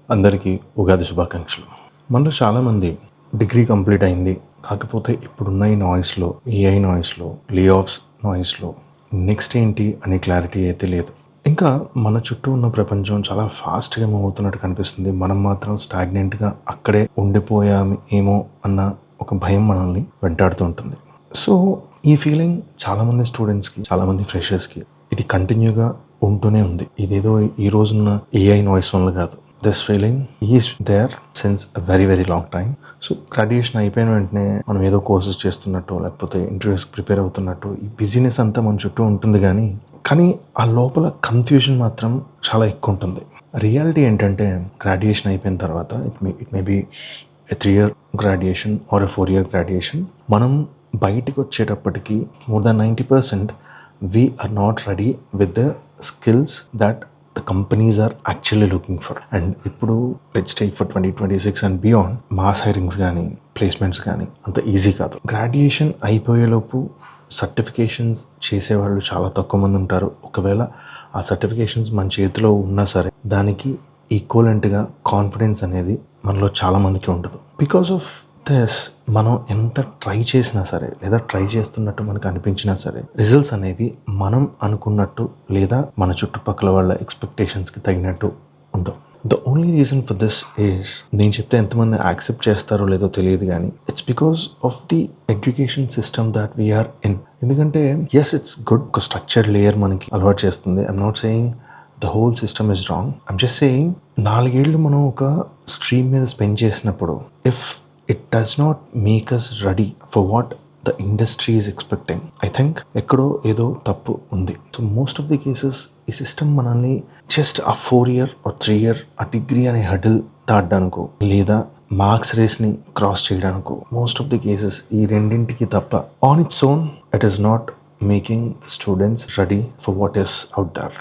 అందరికీ ఉగాది శుభాకాంక్షలు. మనలో చాలామంది డిగ్రీ కంప్లీట్ అయింది. కాకపోతే ఇప్పుడున్న ఈ నాయిస్‌లో, ఏఐ నాయిస్‌లో, లే ఆఫ్స్ నాయిస్‌లో నెక్స్ట్ ఏంటి అనే క్లారిటీ అయితే లేదు. ఇంకా మన చుట్టూ ఉన్న ప్రపంచం చాలా ఫాస్ట్‌గా మూవ్ అవుతున్నట్టు కనిపిస్తుంది. మనం మాత్రం స్టాగ్నెంట్‌గా అక్కడే ఉండిపోయాము ఏమో అన్న ఒక భయం మనల్ని వెంటాడుతూ ఉంటుంది. సో, ఈ ఫీలింగ్ చాలామంది స్టూడెంట్స్‌కి, చాలామంది ఫ్రెషర్స్‌కి ఇది కంటిన్యూగా ఉంటూనే ఉంది. ఇదేదో ఈ రోజున్న ఏఐ నాయిస్ వల్ల కాదు. This feeling is there since a very very long time. So graduation అయిపోయిన వెంటనే మనం ఏదో కోర్సెస్ చేస్తున్నట్టు, లేకపోతే ఇంటర్వ్యూస్కి ప్రిపేర్ అవుతున్నట్టు ఈ బిజీనెస్ అంతా మన చుట్టూ ఉంటుంది కానీ ఆ లోపల కన్ఫ్యూజన్ మాత్రం చాలా ఎక్కువ ఉంటుంది. రియాలిటీ ఏంటంటే గ్రాడ్యుయేషన్ అయిపోయిన తర్వాత it may be a 3-year graduation or a 4-year graduation. మనం బయటికి వచ్చేటప్పటికి more than 90% we are not ready with the skills that the companies are actually looking for. And ఇప్పుడు let's take for 2026 and beyond, mass hirings కానీ placements కానీ అంత easy కాదు. Graduation అయిపోయేలోపు certifications చేసేవాళ్ళు చాలా తక్కువ మంది ఉంటారు. ఒకవేళ ఆ సర్టిఫికేషన్స్ మన చేతిలో ఉన్నా సరే దానికి ఈక్వలెంట్గా కాన్ఫిడెన్స్ అనేది మనలో చాలామందికి ఉండదు. బికాస్ ఆఫ్ దిస్ మనం ఎంత ట్రై చేసినా సరే, లేదా ట్రై చేస్తున్నట్టు మనకు అనిపించినా సరే, రిజల్ట్స్ అనేవి మనం అనుకున్నట్టు లేదా మన చుట్టుపక్కల వాళ్ళ ఎక్స్పెక్టేషన్స్కి తగినట్టు ఉండవు. The only reason for this is, నేను చెప్తే ఎంతమంది యాక్సెప్ట్ చేస్తారో లేదో తెలియదు కానీ, it's because of the education system that we are in. ఎందుకంటే ఎస్, ఇట్స్ గుడ్, ఒక స్ట్రక్చర్డ్ లేయర్ మనకి అలవాటు చేస్తుంది. I'm not saying the whole system is wrong. I'm just saying 4 ఏళ్ళు మనం ఒక స్ట్రీమ్ మీద స్పెండ్ చేసినప్పుడు, if it does not make us ready for what the industry is expecting, I think ఎక్కడో ఏదో తప్పు ఉంది. So most of the cases ఈ సిస్టమ్ మనల్ని జస్ట్ ఆ 4-year or 3-year ఆ డిగ్రీ అనే హడిల్ దాటడానికో లేదా మార్క్స్ రేస్ని క్రాస్ చేయడానికో, మోస్ట్ ఆఫ్ ది కేసెస్ ఈ రెండింటికి తప్ప on its own it is not making the students ready for what is out there.